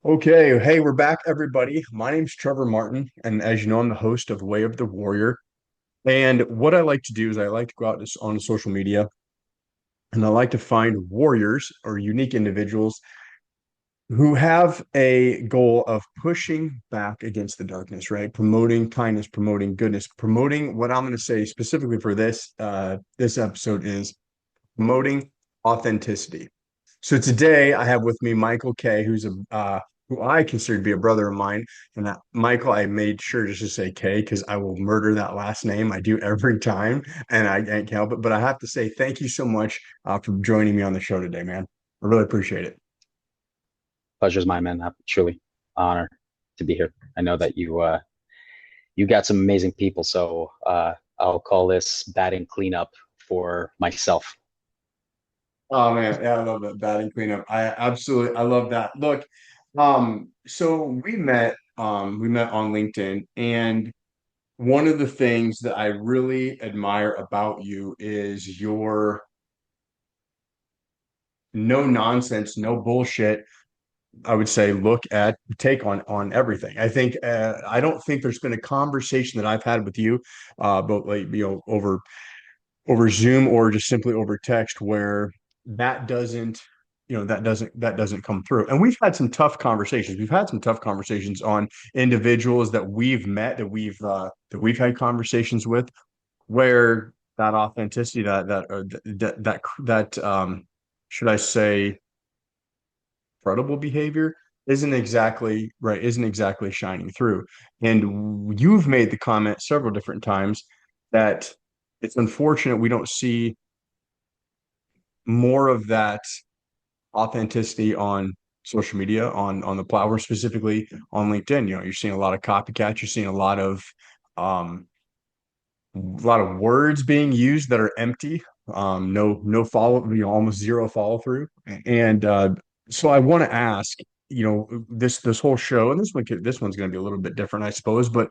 Okay, hey, we're back, everybody. My name's Trevor Martin, and as you know, I'm the host of Way of the Warrior. And what I like to do is I like to go out on social media and I like to find warriors or unique individuals who have a goal of pushing back against the darkness, right? Promoting kindness, promoting goodness, promoting what I'm going to say specifically for this episode is promoting authenticity. So today I have with me Michael K, who I consider to be a brother of mine. And Michael, I made sure just to say K because I will murder that last name. I do every time, and I can't help it. But I have to say thank you so much for joining me on the show today, man. I really appreciate it. Pleasure's mine, man. Truly honor to be here. I know that you got some amazing people, so I'll call this batting cleanup for myself. Oh man, yeah, I love that batting cleanup. I love that. Look, so we met on LinkedIn, and one of the things that I really admire about you is your no nonsense, no bullshit. I would say look at take on everything. I don't think there's been a conversation that I've had with you, but like over Zoom or just simply over text where that doesn't that doesn't come through. And we've had some tough conversations. We've had some tough conversations on individuals that we've met that we've had conversations with where that authenticity that should I say credible behavior isn't exactly shining through. And you've made the comment several different times that it's unfortunate we don't see more of that authenticity on social media, on the platform, specifically on LinkedIn. You're seeing a lot of copycats, you're seeing um a lot of words being used that are empty. No follow, almost zero follow through. And so I want to ask, this whole show, and this one's going to be a little bit different, I suppose. But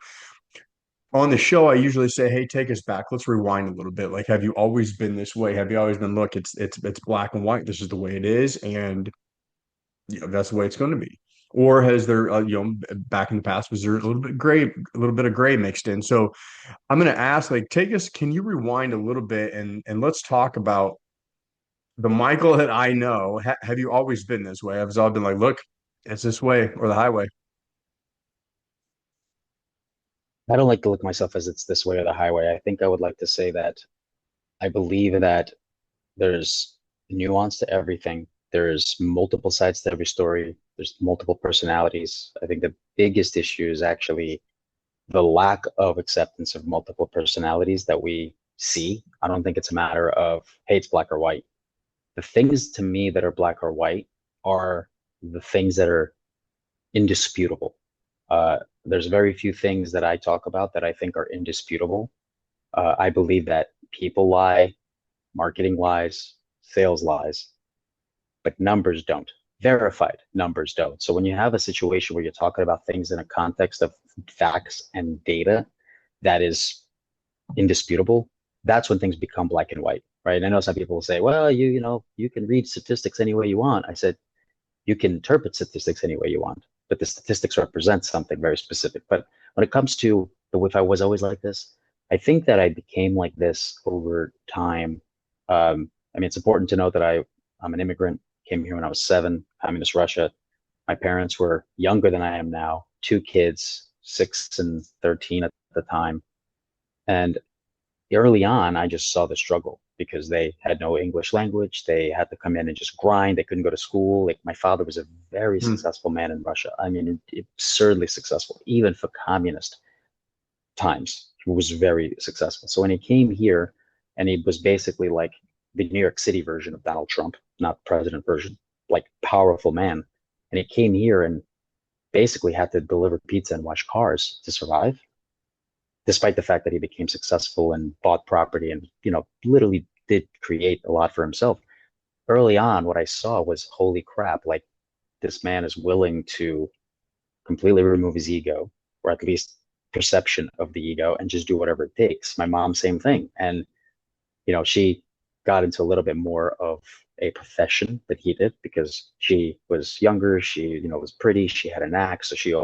on the show, I usually say, "Hey, take us back. Let's rewind a little bit. Like, have you always been this way? Have you always been, look, it's black and white. This is the way it is, and that's the way it's going to be." Or has there, back in the past, was there a little bit of gray mixed in? So I'm going to ask, like, can you rewind a little bit and let's talk about the Michael that I know. Have you always been this way? Have you always been like, look, it's this way or the highway? I don't like to look at myself as it's this way or the highway. I think I would like to say that I believe that there's nuance to everything. There's multiple sides to every story. There's multiple personalities. I think the biggest issue is actually the lack of acceptance of multiple personalities that we see. I don't think it's a matter of, hey, it's black or white. The things to me that are black or white are the things that are indisputable. There's very few things that I talk about that I think are indisputable. I believe that people lie, marketing lies, sales lies, but numbers don't. Verified numbers don't. So when you have a situation where you're talking about things in a context of facts and data that is indisputable, that's when things become black and white, right? I know some people will say, well, you can read statistics any way you want. I said, you can interpret statistics any way you want, but the statistics represent something very specific. But when it comes to the if I was always like this, I think that I became like this over time. I mean, it's important to know that I'm an immigrant, came here when I was 7, communist Russia. My parents were younger than I am now, 2 kids, 6 and 13 at the time. And early on, I just saw the struggle because they had no English language. They had to come in and just grind. They couldn't go to school. Like my father was a very Hmm. successful man in Russia. I mean, absurdly successful, even for communist times. He was very successful. So when he came here, and he was basically like the New York City version of Donald Trump, not president version, like powerful man. And he came here and basically had to deliver pizza and wash cars to survive despite the fact that he became successful and bought property and literally did create a lot for himself. Early on, what I saw was, holy crap, like this man is willing to completely remove his ego, or at least perception of the ego, and just do whatever it takes. My mom, same thing. And she got into a little bit more of a profession that he did because she was younger, she, was pretty, she had an knack, so she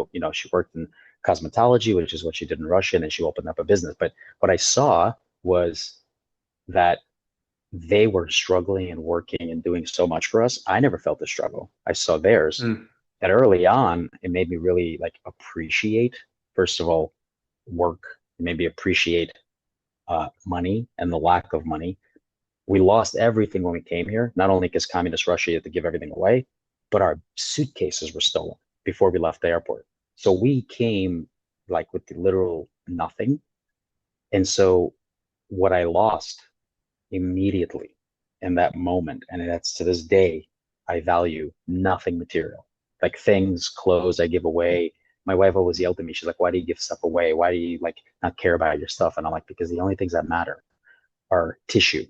worked in cosmetology, which is what she did in Russia, and then she opened up a business. But what I saw was that they were struggling and working and doing so much for us. I never felt the struggle. I saw theirs. Mm, That early on, it made me really like appreciate, first of all, work. It made me appreciate money and the lack of money. We lost everything when we came here, not only because communist Russia had to give everything away, but our suitcases were stolen before we left the airport. So we came like with the literal nothing. And so what I lost immediately in that moment, and that's to this day, I value nothing material. Like things, clothes I give away. My wife always yelled at me. She's like, "Why do you give stuff away? Why do you like not care about your stuff?" And I'm like, "Because the only things that matter are tissue.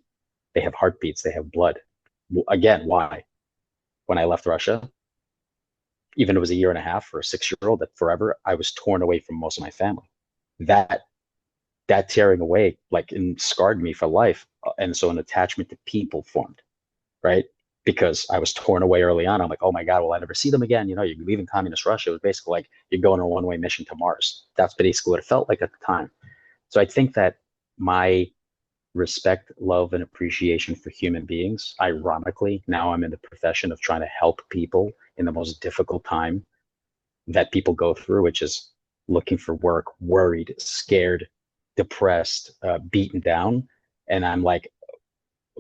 They have heartbeats. They have blood." Again, why? When I left Russia, even if it was a year and a half or a 6 year old, that forever, I was torn away from most of my family. That that tearing away like and scarred me for life. And so an attachment to people formed, right? Because I was torn away early on. I'm like, oh my God, will I never see them again? You're leaving communist Russia. It was basically like you're going on a one-way mission to Mars. That's basically what it felt like at the time. So I think that my respect, love, and appreciation for human beings, ironically, now I'm in the profession of trying to help people in the most difficult time that people go through, which is looking for work, worried, scared, depressed, beaten down. And I'm like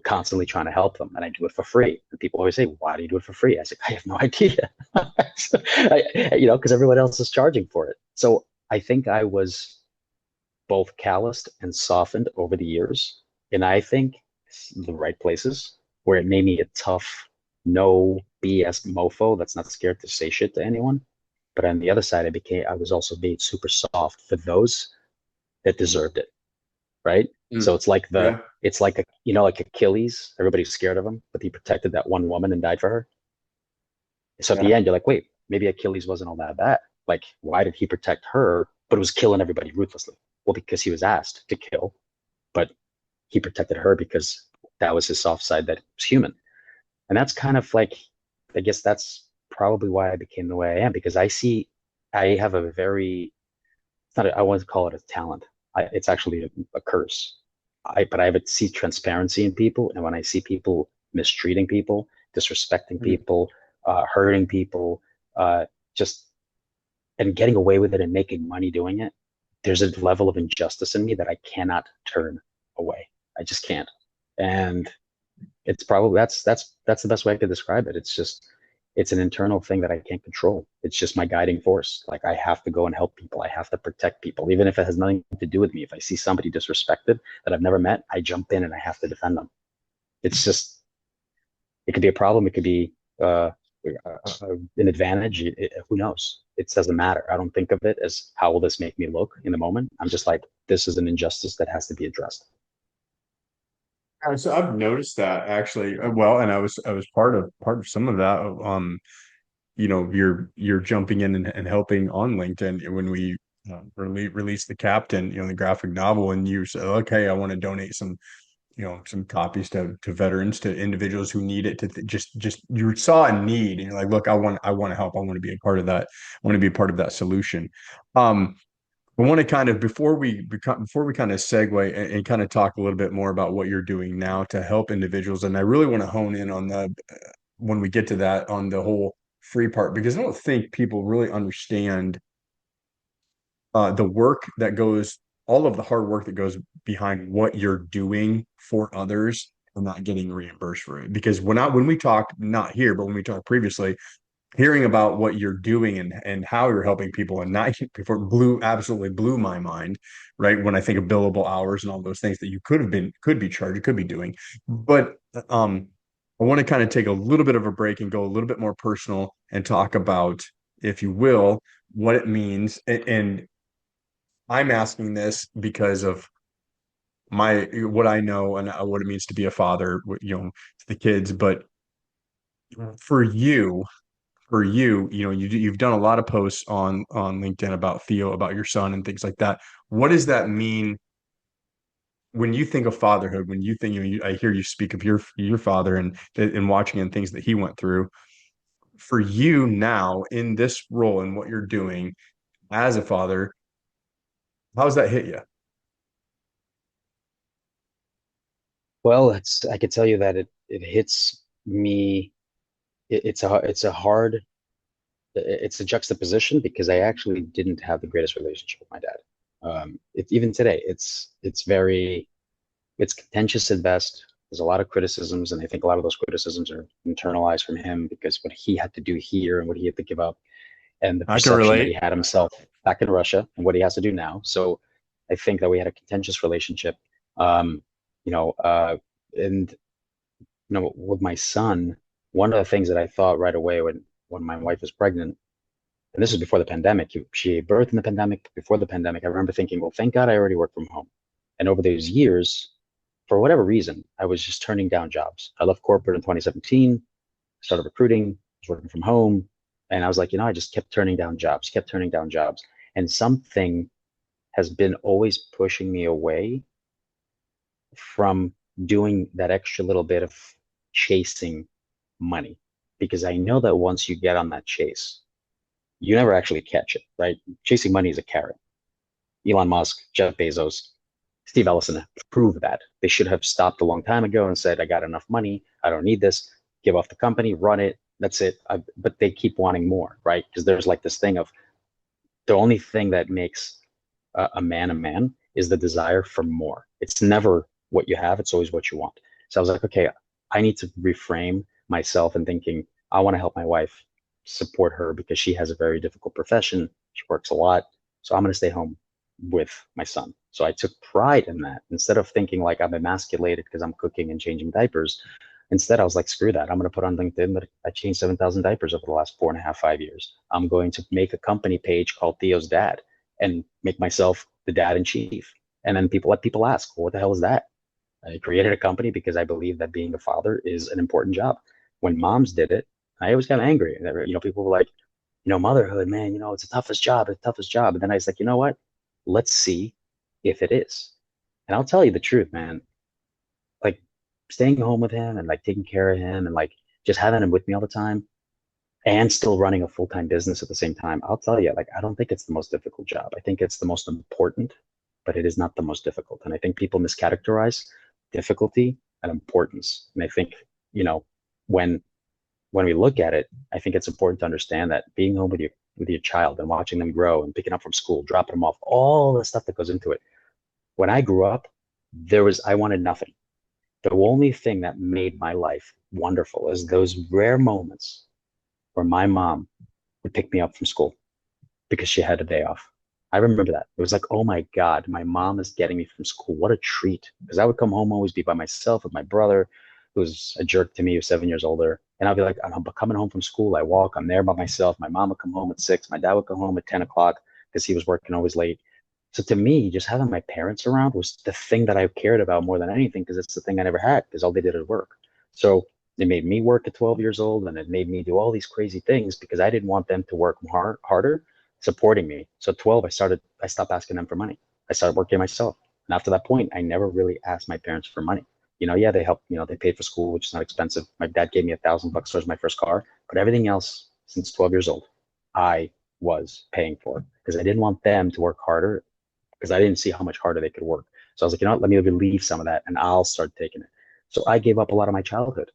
constantly trying to help them. And I do it for free. And people always say, why do you do it for free? I say, I have no idea. Because everyone else is charging for it. So I think I was both calloused and softened over the years. And I think the right places where it made me a tough, no BS mofo that's not scared to say shit to anyone. But on the other side, I was also being super soft for those that deserved it, right? So mm, it's yeah. like like Achilles. Everybody's scared of him, but he protected that one woman and died for her. So at the Yeah. end, you're like, wait, maybe Achilles wasn't all that bad. Like, why did he protect her, but it was killing everybody ruthlessly? Well, because he was asked to kill, but he protected her because that was his soft side that was human. And that's kind of like, I guess that's probably why I became the way I am because I have a very, it's not, I wouldn't call it a talent. It's actually a curse. But I have to see transparency in people. And when I see people mistreating people, disrespecting Mm. people, hurting people, uh, just, and getting away with it and making money doing it, there's a level of injustice in me that I cannot turn away. I just can't. And it's probably that's the best way I could describe it. It's an internal thing that I can't control. It's just my guiding force. Like I have to go and help people. I have to protect people, even if it has nothing to do with me. If I see somebody disrespected that I've never met, I jump in and I have to defend them. It's just it could be a problem. It could be an advantage. Who knows? It doesn't matter. I don't think of it as how will this make me look in the moment. I'm just like this is an injustice that has to be addressed. So I've noticed that actually. Well, and I was part of some of that. You're jumping in and helping on LinkedIn when we released the Captain, the graphic novel, and you said, okay, I want to donate some copies to veterans, to individuals who need it, just you saw a need and you're like, look, I want to help. I want to be a part of that. I want to be a part of that solution. Um, I want to kind of before we kind of segue and kind of talk a little bit more about what you're doing now to help individuals, and I really want to hone in on the when we get to that on the whole free part because I don't think people really understand the work that goes, all of the hard work that goes behind what you're doing for others and not getting reimbursed for it. Because when we talked, not here, but when we talked previously, hearing about what you're doing and how you're helping people and not before absolutely blew my mind, right? When I think of billable hours and all those things that you could be charged, you could be doing. But I want to kind of take a little bit of a break and go a little bit more personal and talk about, if you will, what it means. And I'm asking this because of my what I know and what it means to be a father, to the kids. But for you, you've done a lot of posts on LinkedIn about Theo, about your son and things like that. What does that mean when you think of fatherhood, when you think, I hear you speak of your father and watching and things that he went through. For you now in this role and what you're doing as a father, how's that hit you? Well, I could tell you that it hits me. It's a hard it's a juxtaposition because I actually didn't have the greatest relationship with my dad. Even today, it's contentious at best. There's a lot of criticisms, and I think a lot of those criticisms are internalized from him because what he had to do here and what he had to give up, and the I can perception that he relate. had himself back in Russia and what he has to do now. So I think that we had a contentious relationship. Um, you know, and with my son, one of the things that I thought right away when my wife was pregnant, and this was before the pandemic. She gave birth in the pandemic. Before the pandemic, I remember thinking, well, thank God I already work from home. And over those years, for whatever reason, I was just turning down jobs. I left corporate in 2017, started recruiting, was working from home. And I was like, I just kept turning down jobs, kept turning down jobs. And something has been always pushing me away from doing that extra little bit of chasing money. Because I know that once you get on that chase, you never actually catch it, right? Chasing money is a carrot. Elon Musk, Jeff Bezos, Steve Ellison proved that. They should have stopped a long time ago and said, I got enough money. I don't need this. Give off the company, run it. That's it. But they keep wanting more, right? Because there's like this thing of the only thing that makes a man is the desire for more. It's never what you have, it's always what you want. So I was like, okay, I need to reframe myself and thinking, I want to help my wife support her because she has a very difficult profession. She works a lot. So I'm going to stay home with my son. So I took pride in that instead of thinking like I'm emasculated because I'm cooking and changing diapers. Instead, I was like, screw that. I'm going to put on LinkedIn that I changed 7,000 diapers over the last 4.5, 5 years. I'm going to make a company page called Theo's Dad and make myself the dad in chief. And then let people ask, well, what the hell is that? I created a company because I believe that being a father is an important job. When moms did it, I always got angry. People were like, motherhood, man, it's the toughest job, it's the toughest job. And then I was like, you know what? Let's see if it is. And I'll tell you the truth, man. Like staying home with him and like taking care of him and like just having him with me all the time and still running a full-time business at the same time, I'll tell you, like, I don't think it's the most difficult job. I think it's the most important, but it is not the most difficult. And I think people miscategorize difficulty and importance. And I think, you know, when when we look at it, I think it's important to understand that being home with your child and watching them grow and picking up from school, dropping them off, all the stuff that goes into it. When I grew up, I wanted nothing. The only thing that made my life wonderful is those rare moments where my mom would pick me up from school because she had a day off. I remember that. It was like, oh my God, my mom is getting me from school. What a treat. Because I would come home, always be by myself with my brother, who's a jerk to me, who's 7 years older. And I'll be like, I'm coming home from school. I walk, I'm there by myself. My mom would come home at 6. My dad would come home at 10 o'clock because he was working always late. So to me, just having my parents around was the thing that I cared about more than anything because it's the thing I never had because all they did was work. So it made me work at 12 years old and it made me do all these crazy things because I didn't want them to work harder supporting me. So at 12, I stopped asking them for money. I started working myself. And after that point, I never really asked my parents for money. Yeah, they helped, they paid for school, which is not expensive. My dad gave me $1,000 towards my first car, but everything else since 12 years old, I was paying for because I didn't want them to work harder because I didn't see how much harder they could work. So I was like, let me relieve some of that and I'll start taking it. So I gave up a lot of my childhood.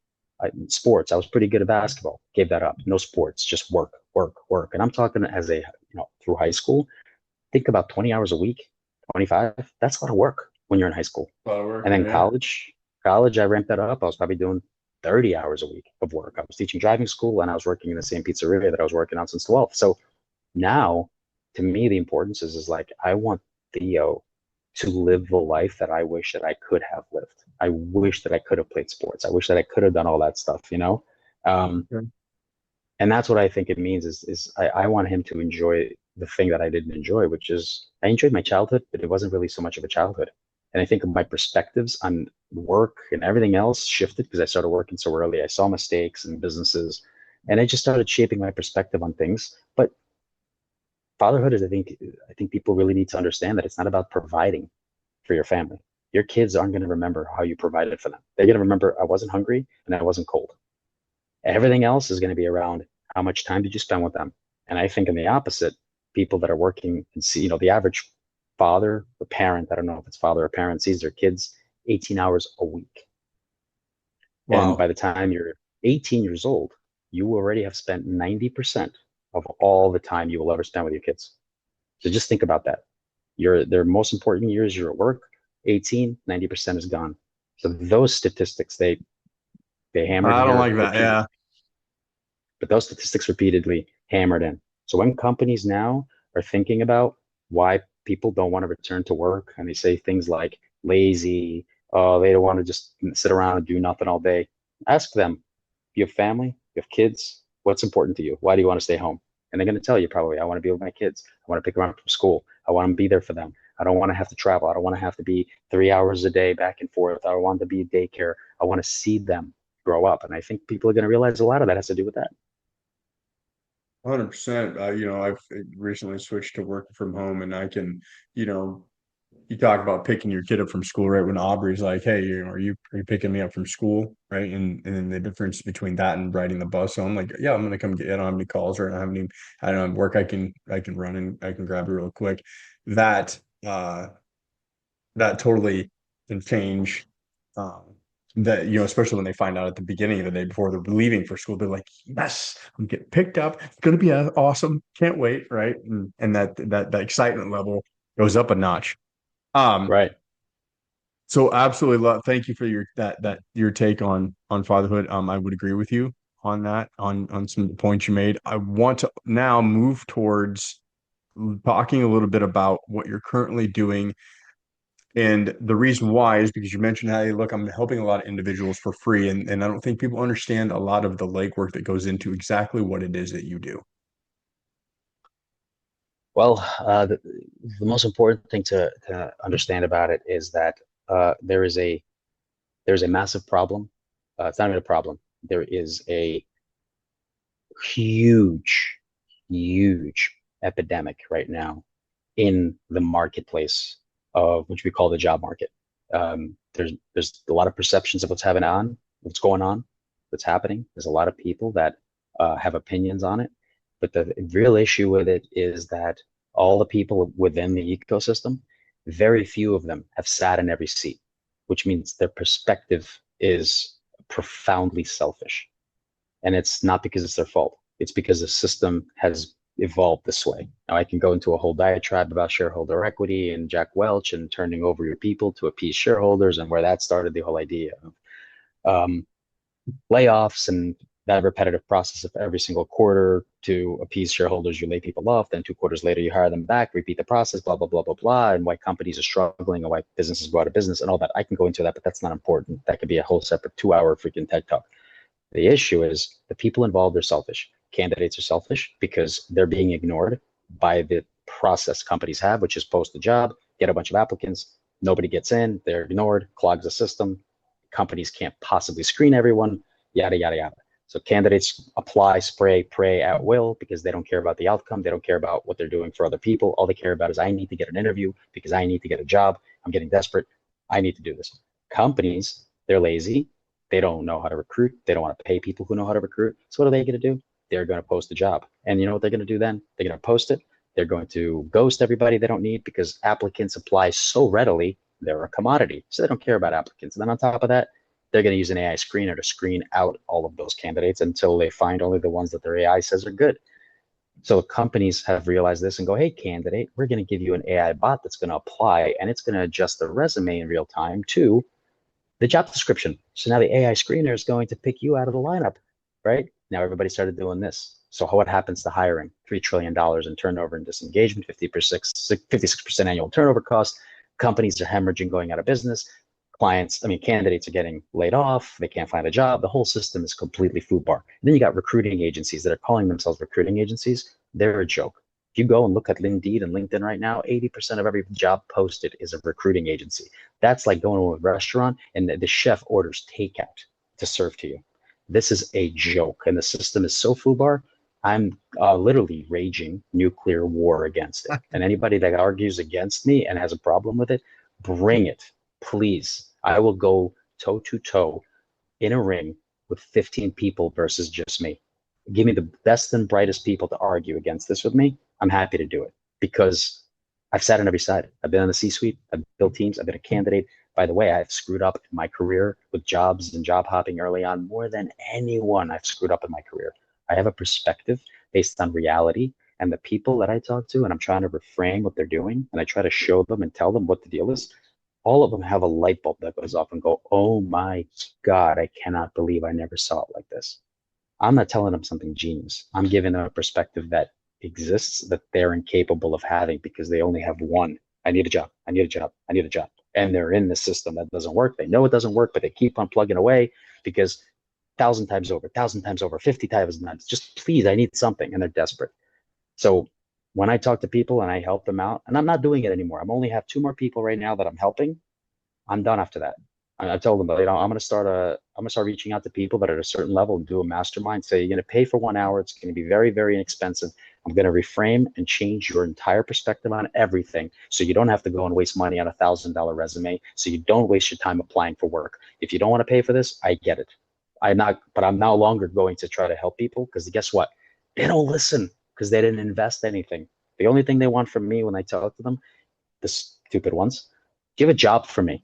Sports, I was pretty good at basketball, gave that up. No sports, just work, work, work. And I'm talking as through high school, think about 20 hours a week, 25. That's a lot of work when you're in high school. A lot of work, And then yeah. college, I ramped that up. I was probably doing 30 hours a week of work. I was teaching driving school and I was working in the same pizzeria that I was working on since 12. So now, to me, the importance is like I want Theo to live the life that I wish that I could have lived. I wish that I could have played sports. I wish that I could have done all that stuff. Um, Yeah. and that's what I think it means is I want him to enjoy the thing that I didn't enjoy, which is I enjoyed my childhood, but it wasn't really so much of a childhood. And I think my perspectives on work and everything else shifted because I started working so early. I saw mistakes in businesses and I just started shaping my perspective on things. But fatherhood is, I think people really need to understand that it's not about providing for your family. your kids aren't going to remember how you provided for them. They're going to remember I wasn't hungry and I wasn't cold. Everything else is going to be around how much time did you spend with them. And I think in the opposite, people that are working and see, the average father or parent, I don't know if it's father or parent, sees their kids 18 hours a week. And by Wow. the time you're 18 years old, you already have spent 90% of all the time you will ever spend with your kids. So just think about that. Their most important years you're at work, 18, 90% is gone. So those statistics, they hammered I don't here like that. repeatedly, Yeah. but those statistics repeatedly hammered in. So when companies now are thinking about why people don't want to return to work and they say things like lazy, oh, they don't want to just sit around and do nothing all day, ask them, you have family, you have kids, what's important to you? Why do you want to stay home? And they're going to tell you probably, I want to be with my kids. I want to pick them up from school. I want to be there for them. I don't want to have to travel. I don't want to have to be 3 hours a day back and forth. I don't want to be daycare. I want to see them grow up. And I think people are going to realize a lot of that has to do with that. 100%. I've recently switched to working from home, and I can, you know, you talk about picking your kid up from school, right? When Aubrey's like, "Hey, are you picking me up from school?" Right? And then the difference between that and riding the bus. So I'm like, "Yeah, I'm gonna come get you. I don't have any calls, or I don't have work. I can run and I can grab you real quick." That uh that totally can change um that especially when they find out at the beginning of the day before they're leaving for school, they're like, yes, I'm getting picked up, it's going to be awesome, can't wait, right? And that excitement level goes up a notch. um Right. so absolutely love, thank you for your take on fatherhood. I would agree with you on that, on some of the points you made. I want to now move towards talking a little bit about what you're currently doing. And the reason why is because you mentioned, hey, look, I'm helping a lot of individuals for free. And I don't think people understand a lot of the legwork that goes into exactly what it is that you do. Well, the most important thing to understand about it is that there is there's a massive problem. It's not even a problem. There is a huge, huge epidemic right now in the marketplace of which we call the job market. There's a lot of perceptions of what's going on, what's happening. There's a lot of people that have opinions on it, but the real issue with it is that all the people within the ecosystem, very few of them have sat in every seat, which means their perspective is profoundly selfish. And it's not because it's their fault. It's because the system has evolved this way. Now, I can go into a whole diatribe about shareholder equity and Jack Welch and turning over your people to appease shareholders and where that started the whole idea of um, layoffs and that repetitive process of every single quarter to appease shareholders, you lay people off, then 2 quarters later you hire them back, repeat the process, blah, blah, blah, blah, blah, and why companies are struggling and why businesses go out of business and all that. I can go into that, but that's not important. That could be a whole separate 2 hour freaking TED talk. The issue is the people involved are selfish. Candidates are selfish because they're being ignored by the process companies have, which is post the job, get a bunch of applicants, nobody gets in, they're ignored, clogs the system. Companies can't possibly screen everyone, yada, yada, yada. So candidates apply, spray, pray at will because they don't care about the outcome. They don't care about what they're doing for other people. All they care about is I need to get an interview because I need to get a job. I'm getting desperate. I need to do this. Companies, they're lazy. They don't know how to recruit. They don't want to pay people who know how to recruit. So what are they going to do? They're going to post a job. And you know what they're going to do then? They're going to post it. They're going to ghost everybody they don't need because applicants apply so readily. They're a commodity. So they don't care about applicants. And then on top of that, they're going to use an AI screener to screen out all of those candidates until they find only the ones that their AI says are good. So companies have realized this and go, hey, candidate, we're going to give you an AI bot that's going to apply and it's going to adjust the resume in real time to the job description. So now the AI screener is going to pick you out of the lineup, right? Now everybody started doing this. So what happens to hiring? $3 trillion in turnover and disengagement, 56% annual turnover costs. Companies are hemorrhaging, going out of business. Candidates are getting laid off. They can't find a job. The whole system is completely foobar. And then you got recruiting agencies that are calling themselves recruiting agencies. They're a joke. If you go and look at Indeed and LinkedIn right now, 80% of every job posted is a recruiting agency. That's like going to a restaurant and the chef orders takeout to serve to you. This is a joke, and the system is so foobar. I'm literally raging nuclear war against it. And anybody that argues against me and has a problem with it, bring it. please, I will go toe to toe in a ring with 15 people versus just me. Give me the best and brightest people to argue against this with me. I'm happy to do it because I've sat on every side. I've been in the C-suite. I've built teams. I've been a candidate. By the way, I've screwed up in my career with jobs and job hopping early on more than anyone I've screwed up in my career. I have a perspective based on reality and the people that I talk to, and I'm trying to reframe what they're doing, and I try to show them and tell them what the deal is. All of them have a light bulb that goes off and go, oh my God, I cannot believe I never saw it like this. I'm not telling them something genius. I'm giving them a perspective that exists that they're incapable of having because they only have one. I need a job. I need a job. I need a job. And they're in the system that doesn't work. They know it doesn't work, but they keep on plugging away because 1,000 times over, 1,000 times over, 50 times, just please, I need something. And they're desperate. So when I talk to people and I help them out, and I'm not doing it anymore, I'm only have two more people right now that I'm helping. I'm done after that. I told them, I'm gonna start reaching out to people that are at a certain level and do a mastermind. Say you're gonna pay for 1 hour. It's gonna be very, very inexpensive. I'm gonna reframe and change your entire perspective on everything, so you don't have to go and waste money on $1,000 resume. So you don't waste your time applying for work. If you don't want to pay for this, I get it. I'm no longer going to try to help people because guess what? They don't listen because they didn't invest anything. The only thing they want from me when I talk to them, the stupid ones, give a job for me.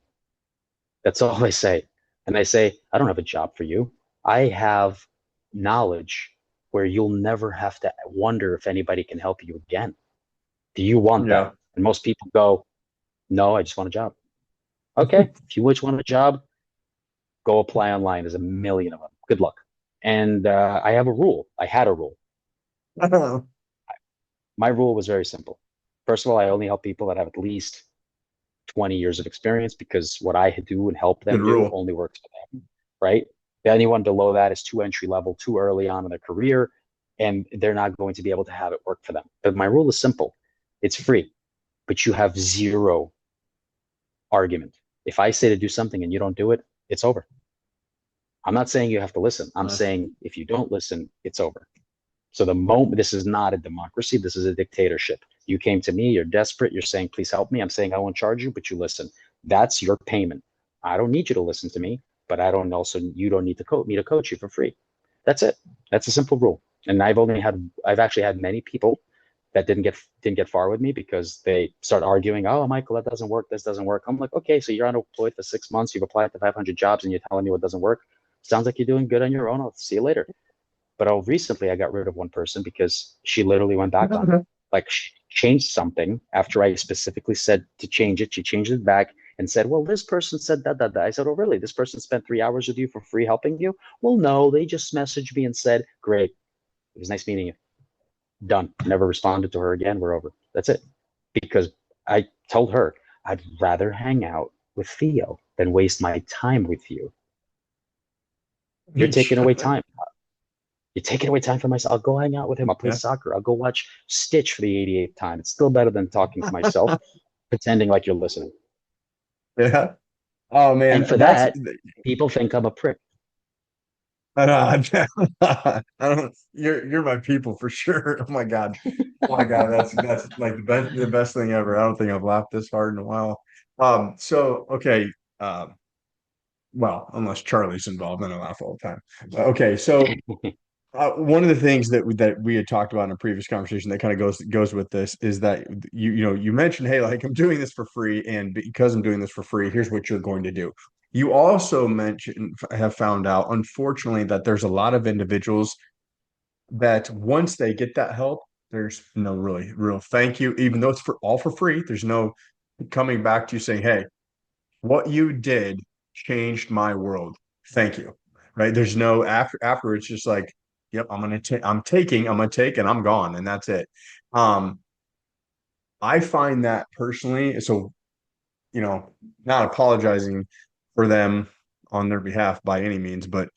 That's all I say. And I say, I don't have a job for you. I have knowledge where you'll never have to wonder if anybody can help you again. Do you want that? Yeah. And most people go, no, I just want a job. Okay. If you just want a job, go apply online. There's a million of them. Good luck. And I have a rule. I had a rule. My rule was very simple. First of all, I only help people that have at least 20 years of experience because what I do and help Good them do rule. only works for them, right? Anyone below that is too entry level, too early on in their career, and they're not going to be able to have it work for them. But my rule is simple. It's free, but you have zero argument. If I say to do something and you don't do it, it's over. I'm not saying you have to listen. I'm Nice. saying if you don't listen, it's over. So the moment this is not a democracy, this is a dictatorship. You came to me, you're desperate, you're saying, please help me. I'm saying I won't charge you, but you listen. That's your payment. I don't need you to listen to me, but I don't also you don't need to me to coach you for free. That's it. That's a simple rule. And I've actually had many people that didn't get far with me because they start arguing, oh Michael, that doesn't work, this doesn't work. I'm like, okay, so you're unemployed for 6 months, you've applied to 500 jobs and you're telling me what doesn't work. Sounds like you're doing good on your own. I'll see you later. But recently, I got rid of one person because she literally went back on me. Like she changed something after I specifically said to change it. She changed it back and said, "Well, this person said that, that, that." I said, "Oh, really? This person spent 3 hours with you for free helping you?" Well, no, they just messaged me and said, "Great, it was nice meeting you." Done. Never responded to her again. We're over. That's it. Because I told her I'd rather hang out with Theo than waste my time with you. You're taking away time. You're taking away time from myself. I'll go hang out with him. I'll play Yeah. soccer. I'll go watch Stitch for the 88th time. It's still better than talking to myself, pretending like you're listening. Yeah. Oh And man, for that's that, people think I'm a prick. I I don't you're my people for sure. Oh my God. Oh my God, that's like the best thing ever. I don't think I've laughed this hard in a while. So okay, well, unless Charlie's involved, then I laugh all the time. Okay, so one of the things that we had talked about in a previous conversation that kind of goes with this is that you mentioned, hey, like I'm doing this for free, and because I'm doing this for free, here's what you're going to do. You also mentioned have found out, unfortunately, that there's a lot of individuals that once they get that help, there's no really real thank you, even though it's for all for free. There's no coming back to you saying, hey, what you did changed my world. Thank you. Right. There's no after it's just like, yep, I'm gonna take and I'm gone. And that's it. Um, I find that personally, so not apologizing for them on their behalf by any means, but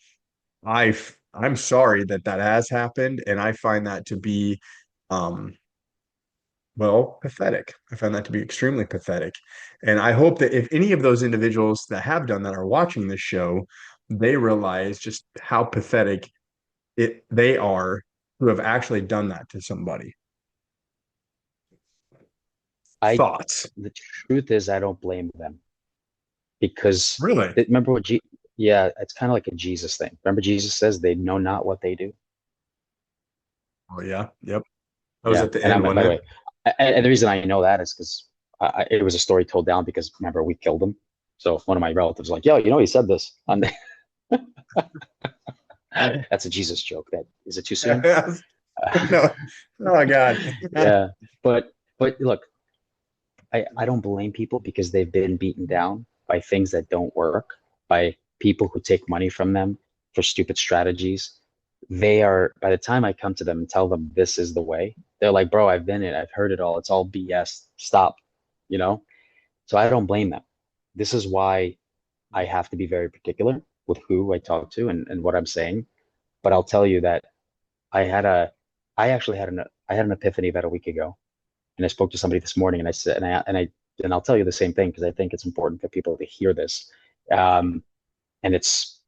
I'm sorry that that has happened, and I find that to be um well, pathetic. I find that to be extremely pathetic. And I hope that if any of those individuals that have done that are watching this show, they realize just how pathetic they are who have actually done that to somebody. I Thoughts? The truth is I don't blame them. because Really? remember what yeah, it's kind of like a Jesus thing. Remember Jesus says they know not what they do. Oh yeah. Yep. That was Yeah, at the and end, I'm by wasn't the it? way, and the reason I know that is because it was a story told down because remember we killed him. So one of my relatives was like, "Yo, you know he said this." That's a Jesus joke. That is it too soon? No. Oh God. Yeah, but look, I don't blame people because they've been beaten down by things that don't work, by people who take money from them for stupid strategies. They are, by the time I come to them and tell them this is the way, they're like, bro, I've been it, I've heard it all. It's all BS. Stop, you know? So I don't blame them. This is why I have to be very particular with who I talk to and what I'm saying. But I'll tell you that I had a, I actually had I had an epiphany about a week ago and I spoke to somebody this morning, and I said, and I'll tell you the same thing because I think it's important for people to hear this. Um, and it's,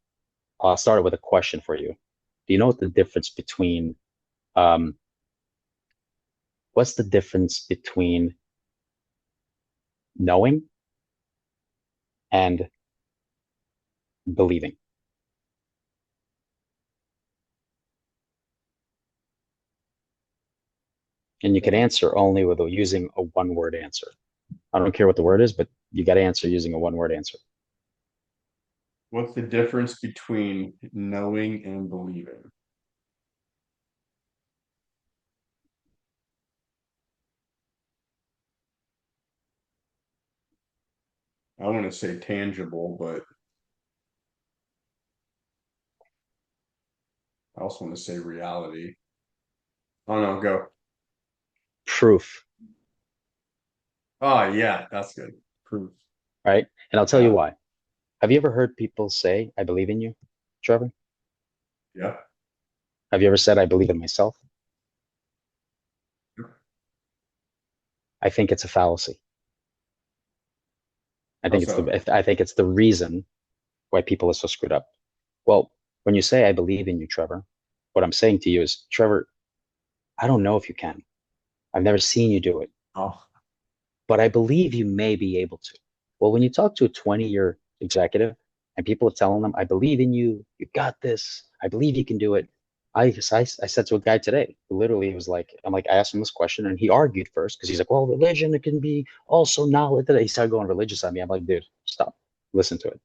I'll start it with a question for you. Do you know what the difference between, um, what's the difference between knowing and believing? And you can answer only with using a one word answer. I don't care what the word is, but you got to answer using a one word answer. What's the difference between knowing and believing? I want to say tangible, but I also want to say reality. Oh no, go. Proof, Oh yeah, that's good. Proof. right? And I'll tell you Yeah. why. Have you ever heard people say, I believe in you, Trevor? Yeah. Have you ever said, I believe in myself? I think it's a fallacy. How so? I think it's the reason why people are so screwed up. Well, when you say I believe in you, Trevor, what I'm saying to you is, Trevor, I don't know if you can. I've never seen you do it, Oh, but I believe you may be able to. Well, when you talk to a 20-year executive and people are telling them, I believe in you, you got this, I believe you can do it. I said to a guy today who literally was like, I'm like, I asked him this question and he argued first because he's like, well, religion, it can be also knowledge. He started going religious on me. I'm like, dude, stop, listen to it.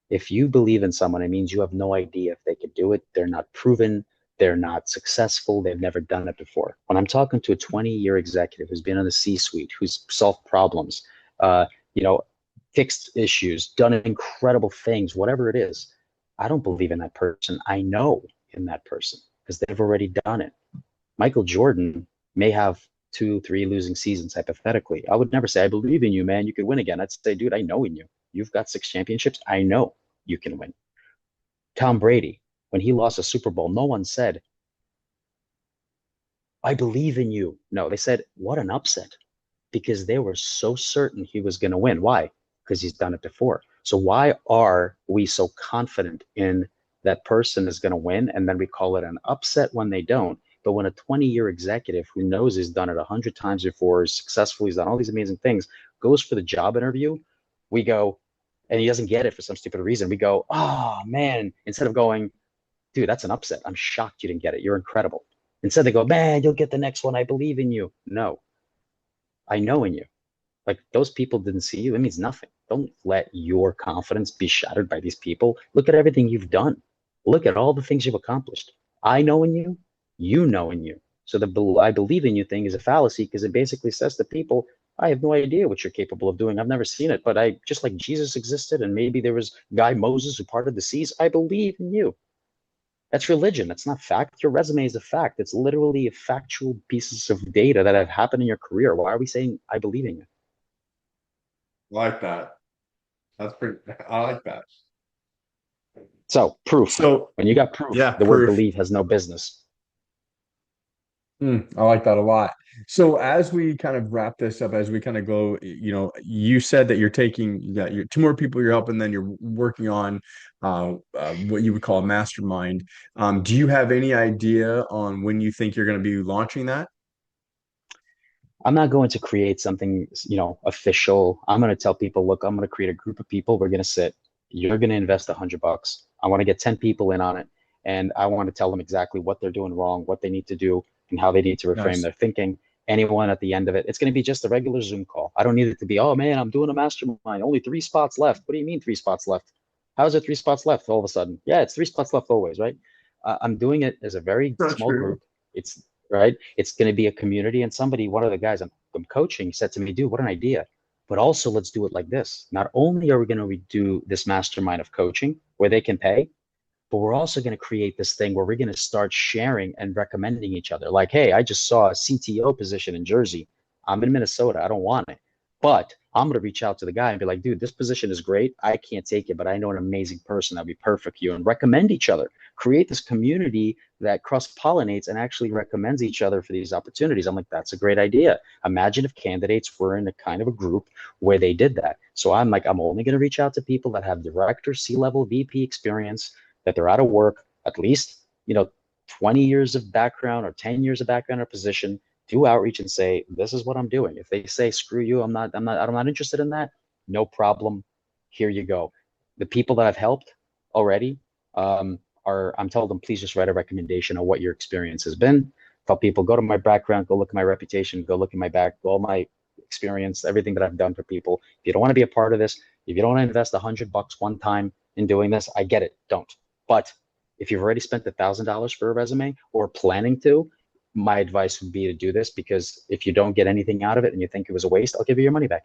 If you believe in someone, it means you have no idea if they could do it. They're not proven. They're not successful. They've never done it before. When I'm talking to a 20-year executive who's been in the C-suite, who's solved problems, uh, you know, fixed issues, done incredible things, whatever it is, I don't believe in that person. I know in that person because they've already done it. Michael Jordan may have two, three losing seasons, hypothetically. I would never say, I believe in you, man. You could win again. I'd say, dude, I know in you. You've got 6 championships. I know you can win. Tom Brady, when he lost a Super Bowl, no one said, I believe in you. No, they said, what an upset because they were so certain he was going to win. Why? Because he's done it before. So why are we so confident in that person is going to win and then we call it an upset when they don't? But when a 20-year executive who knows he's done it 100 times before, is successful, he's done all these amazing things, goes for the job interview, we go, and he doesn't get it for some stupid reason. We go, oh man, instead of going, dude, that's an upset. I'm shocked you didn't get it. You're incredible. Instead, they go, man, you'll get the next one. I believe in you. No, I know in you. Like those people didn't see you. It means nothing. Don't let your confidence be shattered by these people. Look at everything you've done. Look at all the things you've accomplished. I know in you, you know in you. So the I believe in you thing is a fallacy because it basically says to people, I have no idea what you're capable of doing. I've never seen it, but I just like Jesus existed and maybe there was guy Moses who parted the seas. I believe in you. That's religion. That's not fact. Your resume is a fact. It's literally a factual pieces of data that have happened in your career. Why are we saying I believe in you? like that. That's pretty. I like that. So proof. So When you got proof, yeah, the word proof. believe has no business. I like that a lot. So as we kind of wrap this up, as we kind of go, you said that you're taking, you got your two more people you're helping, then you're working on what you would call a mastermind. Do you have any idea on when you think you're going to be launching that? I'm not going to create something, official. I'm going to tell people, look, I'm going to create a group of people. We're going to sit. You're going to invest $100. I want to get 10 people in on it. And I want to tell them exactly what they're doing wrong, what they need to do, and how they need to reframe Nice. their thinking. Anyone at the end of it, it's going to be just a regular Zoom call. I don't need it to be, oh man, I'm doing a mastermind. Only 3 spots left. What do you mean 3 spots left? How's there 3 spots left all of a sudden? Yeah, it's 3 spots left always, right? I'm doing it as a very Not small true. group. It's right. It's going to be a community. And somebody, one of the guys I'm coaching, said to me, dude, what an idea. But also, let's do it like this. Not only are we going to do this mastermind of coaching where they can pay, but we're also going to create this thing where we're going to start sharing and recommending each other. Like, hey, I just saw a CTO position in Jersey. I'm in Minnesota. I don't want it. But I'm going to reach out to the guy and be like, dude, this position is great. I can't take it, but I know an amazing person that'd be perfect for you, and recommend each other. Create this community that cross pollinates and actually recommends each other for these opportunities. I'm like, that's a great idea. Imagine if candidates were in a kind of a group where they did that. So I'm like, I'm only going to reach out to people that have director, C-level, VP experience, that they're out of work, at least, 20 years of background or 10 years of background or position. Do outreach and say, this is what I'm doing. If they say, screw you, I'm not interested in that, no problem. Here you go. The people that I've helped already, I'm telling them, please just write a recommendation on what your experience has been. Tell people, go to my background, go look at my reputation, go look at my back, all my experience, everything that I've done for people. If you don't want to be a part of this, if you don't want to invest $100 one time in doing this, I get it. Don't. But if you've already spent $1,000 for a resume or planning to, my advice would be to do this, because if you don't get anything out of it and you think it was a waste, I'll give you your money back.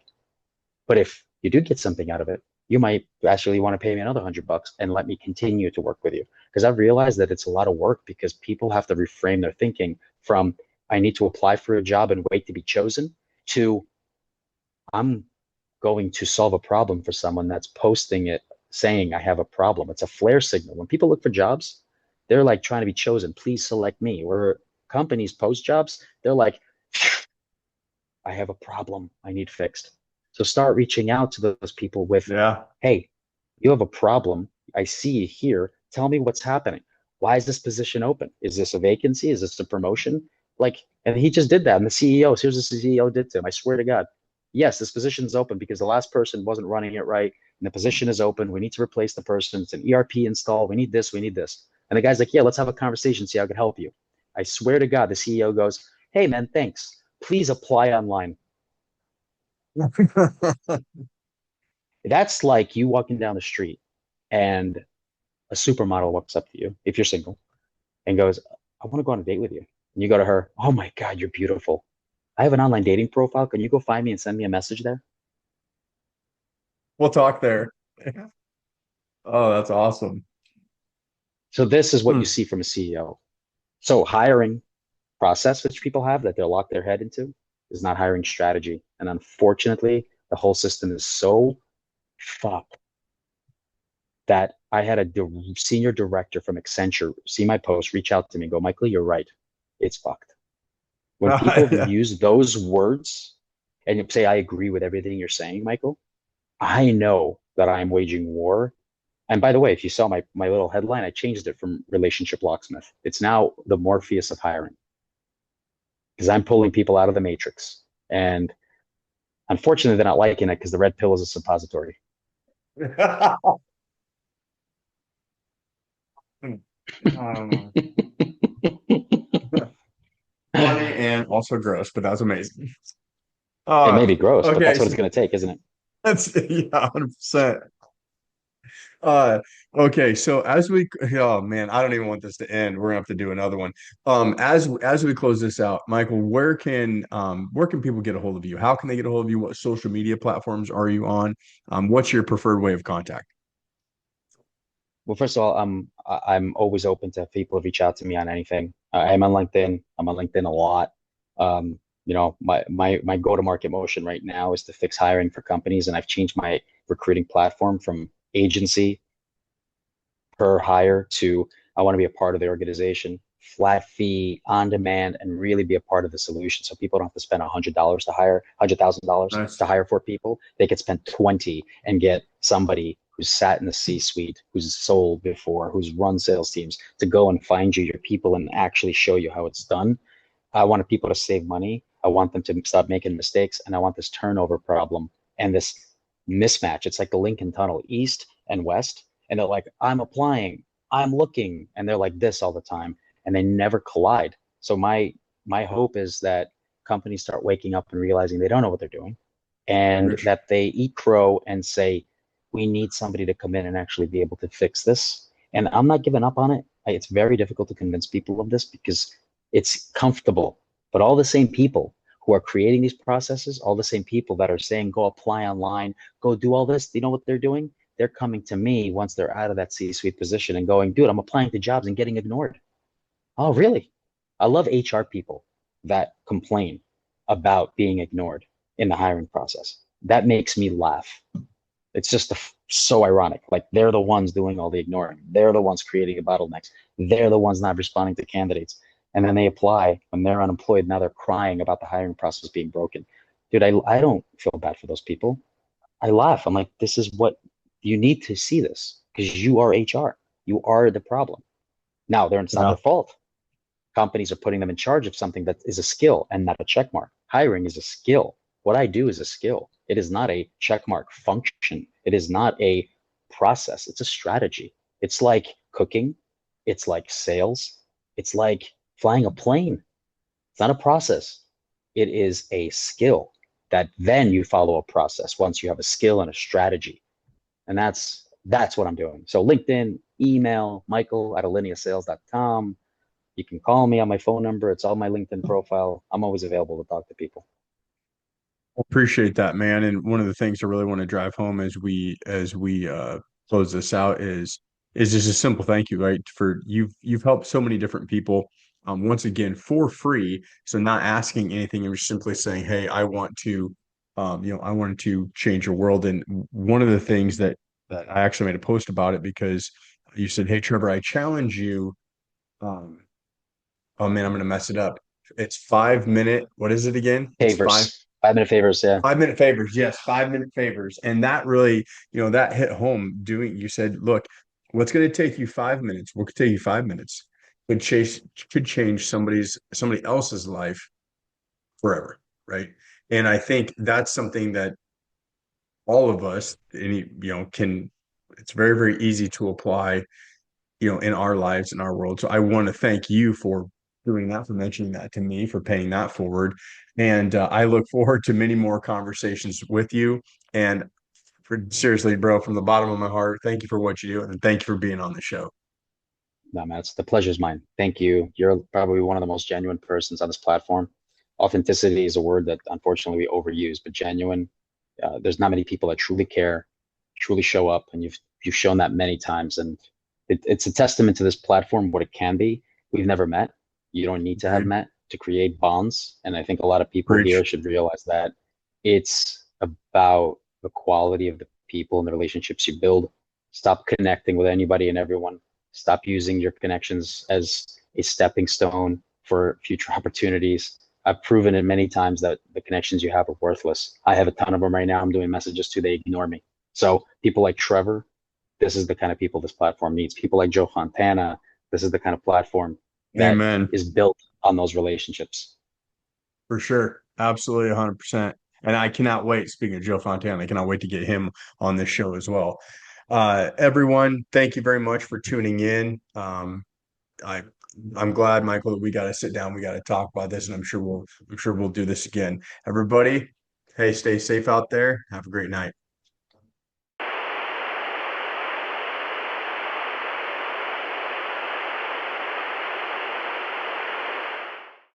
But if you do get something out of it, you might actually want to pay me another $100 and let me continue to work with you. Because I've realized that it's a lot of work, because people have to reframe their thinking from, I need to apply for a job and wait to be chosen, to, I'm going to solve a problem for someone that's posting it saying I have a problem. It's a flare signal. When people look for jobs, they're like trying to be chosen. Please select me. Where companies post jobs, they're like, I have a problem I need fixed. So start reaching out to those people with, Yeah. hey, you have a problem. I see you here. Tell me what's happening. Why is this position open? Is this a vacancy? Is this a promotion? Like, and he just did that. And the CEO, here's what the CEO did to him. I swear to God. Yes, this position is open because the last person wasn't running it right. And the position is open. We need to replace the person. It's an ERP install. We need this. We need this. And the guy's like, yeah, let's have a conversation. See how I can help you. I swear to God, the CEO goes, hey, man, thanks. Please apply online. That's like you walking down the street and a supermodel walks up to you, if you're single, and goes, I want to go on a date with you. And you go to her, oh my God, you're beautiful. I have an online dating profile. Can you go find me and send me a message there? We'll talk there. Oh, that's awesome. So this is what you Hmm. see from a CEO. So hiring process, which people have that they'll lock their head into, is not hiring strategy. And unfortunately, the whole system is so fucked that I had a senior director from Accenture see my post, reach out to me, and go, Michael, you're right. It's fucked. When people Yeah. use those words and you say, I agree with everything you're saying, Michael, I know that I'm waging war. And by the way, if you saw my little headline, I changed it from relationship locksmith. It's now the Morpheus of hiring, because I'm pulling people out of the matrix. And unfortunately, they're not liking it because the red pill is a suppository. Um, funny and also gross, but that's amazing. It may Uh, be gross, but okay, that's what so it's going to take, isn't it? that's yeah, 100%. Uh, okay, so as we, oh man, I don't even want this to end. We're gonna have to do another one. As we close this out, Michael, where can people get a hold of you? How can they get a hold of you? What social media platforms are you on? What's your preferred way of contact? Well, first of all, I'm always open to people reach out to me on anything. I'm on LinkedIn. I'm on LinkedIn a lot. My go-to-market motion right now is to fix hiring for companies, and I've changed my recruiting platform from agency per hire to, I want to be a part of the organization, flat fee, on demand, and really be a part of the solution. So people don't have to spend $100 to hire, $100,000 Nice. to hire 4 people. They could spend 20 and get somebody who's sat in the C-suite, who's sold before, who's run sales teams, to go and find you your people and actually show you how it's done. I wanted people to save money. I want them to stop making mistakes, and I want this turnover problem and this mismatch. It's like the Lincoln Tunnel, east and west. And they're like, I'm applying, I'm looking, and they're like this all the time, and they never collide. So my hope is that companies start waking up and realizing they don't know what they're doing, and Rich. that they eat crow and say, we need somebody to come in and actually be able to fix this. And I'm not giving up on it. It's very difficult to convince people of this because it's comfortable. But all the same people who are creating these processes, all the same people that are saying, go apply online, go do all this, do you know what they're doing? They're coming to me once they're out of that C-suite position and going, dude, I'm applying to jobs and getting ignored. Oh, really? I love HR people that complain about being ignored in the hiring process. That makes me laugh. It's just so ironic. Like they're the ones doing all the ignoring. They're the ones creating the bottlenecks. They're the ones not responding to candidates. And then they apply when they're unemployed. Now they're crying about the hiring process being broken. Dude, I don't feel bad for those people. I laugh. I'm like, this is what you need to see this because you are HR. You are the problem. Now, it's not Yeah. their fault. Companies are putting them in charge of something that is a skill and not a check mark. Hiring is a skill. What I do is a skill. It is not a check mark function. It is not a process. It's a strategy. It's like cooking. It's like sales. It's like flying a plane. It's not a process. It is a skill that then you follow a process once you have a skill and a strategy. And that's what I'm doing. So LinkedIn, email, Michael at alineasales.com. You can call me on my phone number. It's on my LinkedIn profile. I'm always available to talk to people. Appreciate that, man. And one of the things I really want to drive home as we close this out is just a simple thank you, right? For you've helped so many different people, once again for free. So not asking anything, you're simply saying, "Hey, I want to, I wanted to change your world." And one of the things that I actually made a post about it because you said, "Hey, Trevor, I challenge you." Um, oh man, I'm gonna mess it up. It's 5 minute. What is it again? It's five. Favors, 5 minute favors. Yeah. 5 minute favors, yes, 5 minute favors. And that really, that hit home doing, you said, look, what's going to take you 5 minutes? What could take you 5 minutes could change somebody else's life forever, right? And I think that's something that all of us, can, it's very, very easy to apply, in our lives, in our world. So I want to thank you for doing that, for mentioning that to me, for paying that forward. And I look forward to many more conversations with you. And seriously, bro, from the bottom of my heart, thank you for what you do. And thank you for being on the show. No, man, the pleasure's mine. Thank you. You're probably one of the most genuine persons on this platform. Authenticity is a word that unfortunately we overuse, but genuine. There's not many people that truly care, truly show up, and you've shown that many times. And it's a testament to this platform what it can be. We've never met. You don't need to have Agreed. met to create bonds. And I think a lot of people Preach. here should realize that it's about the quality of the people and the relationships you build. Stop connecting with anybody and everyone. Stop using your connections as a stepping stone for future opportunities. I've proven it many times that the connections you have are worthless. I have a ton of them right now. I'm doing messages to, they ignore me. So people like Trevor, this is the kind of people this platform needs. People like Joe Fontana, this is the kind of platform that Amen. is built on those relationships. For sure. Absolutely 100%. And I cannot wait. Speaking of Joe Fontana, I cannot wait to get him on this show as well. Everyone, thank you very much for tuning in. I I'm glad, Michael, that we got to sit down. We got to talk about this, and I'm sure we'll do this again. Everybody, hey, stay safe out there. Have a great night.